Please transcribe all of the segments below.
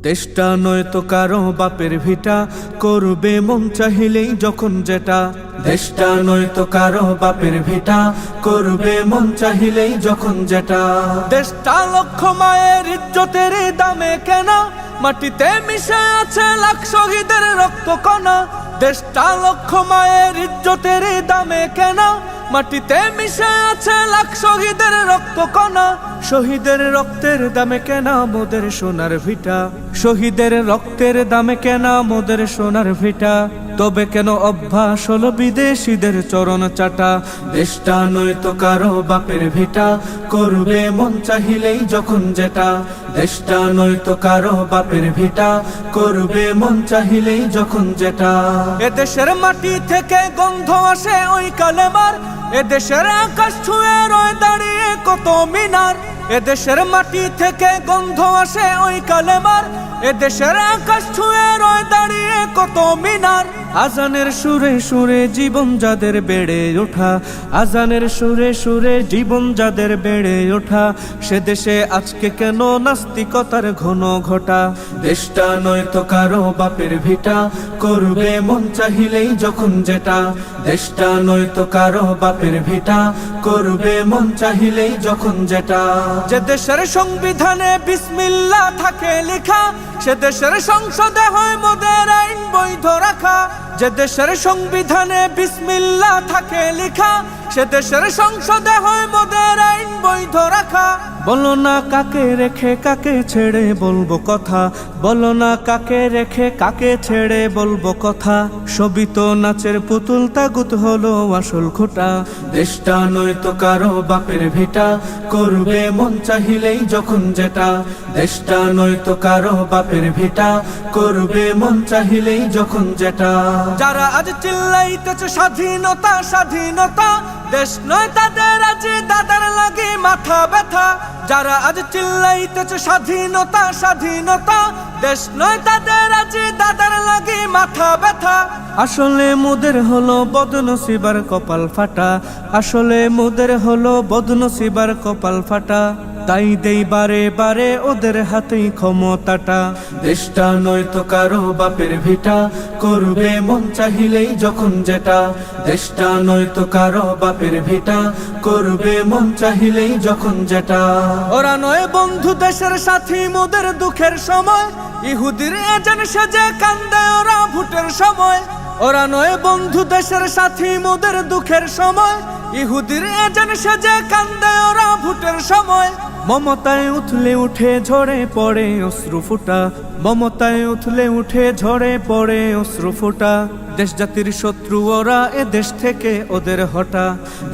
দেশটা নয়তো কারো বাপের ভিটা, করবে মন চাহিলেই যখন যেটা। দেশটা নয়তো কারো বাপের ভিটা, করবে মন চাহিলেই যখন যেটা। দেশটা লক্ষ মায়ের ইজ্জতের দামে কেনা, মাটিতে মিশে আছে লাখ শহীদের রক্ত কণা। দেশটা লক্ষ মায়ের ইজ্জতের দামে কেনা, মাটিতে মিশে আছে লাখ শহীদের রক্ত কণা। শহীদের রক্তের দামে কেনা মোদের সোনার ভিটা, শহীদের রক্তের দামে কেনা মোদের সোনার ভিটা। তবে কেন অভ্যাস হলো বিদেশিদের চরণ চাটা। দেশটা নয়তো কারো বাপের ভিটা, করবে মন চাহিলেই যখন যেটা। দেশটা নয়তো কারো বাপের ভিটা, করবে মন চাহিলেই যখন যেটা। এদেশের মাটি থেকে গন্ধ আসে ওই কালেমার, এদেশের আকাশ ছুঁয়ে রয়ে দাঁড়িয়ে কত মিনার। এদেশের মাটি থেকে গন্ধ আসে ওই কালেমার, এদেশের আকাশ ছুঁয়ে রয়ে দাঁড়িয়ে কত মিনার। আজানের সুরে সুরে জীবন যাদের বেড়ে ওঠা, আজানের সুরে সুরে জীবন যাদের বেড়ে ওঠা। সে দেশে আজকে কেন নাস্তিকতার ঘন ঘটা। দেশটা নয়তো কারো বাপের ভিটা, করবে মন চাহিলেই যখন যেটা। দেশটা নয়তো কারো বাপের ভিটা, করবে মন চাহিলেই যখন যেটা। যে দেশের সংবিধানে বিসমিল্লাহ থাকে লেখা, সে দেশের সংসদে হয় মোদের আইন বৈধ রাখা। যে দেশের সংবিধানে বিসমিল্লাহ থাকে লেখা, সে দেশের সংসদে হয় মোদের আইন বৈধ রাখা। বলো না কাকে রেখে কাকে ছেড়ে বলবো কথা, বলো না কাকে রেখে কাকে ছেড়ে বলবো কথা। সবই তো নাচের পুতুল, তাগুত হলো আসল খোটা। দেশটা নয়তো কারো বাপের ভিটা, করবে মন চাহিলেই যখন যেটা। দেশটা নয়তো কারো বাপের ভিটা, করবে মন চাহিলেই যখন যেটা। যারা আজ চিল্লাইতেছে স্বাধীনতা স্বাধীনতা, দেশ নয় তাদের আজ দাদার লাগে মাথা ব্যথা। যারা আজ চিল্লাইতেছে স্বাধীনতা স্বাধীনতা, দেশ নয় তাদের আজ দাদার লাগে মাথা ব্যথা। আসলে মোদের হলো বদনসিবার কপাল ফাটা, আসলে মোদের হলো বদনসিবার কপাল ফাটা। তাই দেই বারে বারে ওদের হাতেই ক্ষমতাটা। দেশটা নয়তো কারো বাপের ভিটা, করবে মন চাহিলেই যখন যেটা। দেশটা নয়তো কারো বাপের ভিটা, করবে মন চাহিলেই যখন যেটা। ওরা নয় বন্ধু দেশের সাথী মোদের দুঃখের সময়, ইহুদির এজেন্ট সেজে কান্দে ওরা ভোটের সময়। ওরা নয় বন্ধু দেশের সাথী মোদের দুঃখের সময়, ইহুদির এজেন্ট সেজে কান্দে ওরা ভোটের সময়। মমতায় উথলে উঠে ঝরে পড়ে অশ্রু ফুটা, মমতায় উথলে উঠে ঝরে পড়ে অশ্রু ফুটা। দেশ জাতির শত্রু ওরা, এ দেশ থেকে ওদের হটা।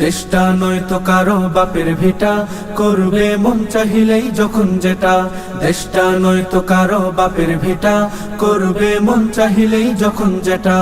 দেশটা নয়তো কারো বাপের ভিটা, করবে মন চাহিলেই যখন যেটা। দেশটা নয়তো কারো বাপের ভিটা, করবে মন চাহিলেই যখন যেটা।